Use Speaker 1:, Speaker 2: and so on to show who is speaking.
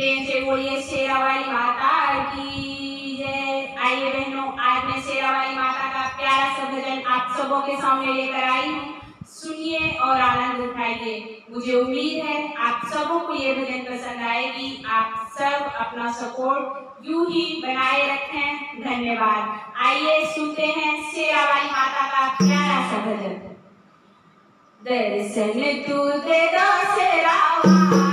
Speaker 1: प्रेम से बोलिए शेरा वाली माता की जय। आइए बहनों, आज मैं शेरा वाली माता का प्यारा सा भजन आप सबों के सामने लेकर आई हूँ। सुनिए और आनंद उठाइए। मुझे उम्मीद है आप सबों को ये भजन पसंद आएगी। आप सब अपना सपोर्ट यूं ही बनाए रखें। धन्यवाद। आइए सुनते हैं शेरा वाली माता का प्यारा सा भजन। दर्शन तू दे दो शेरा वाली।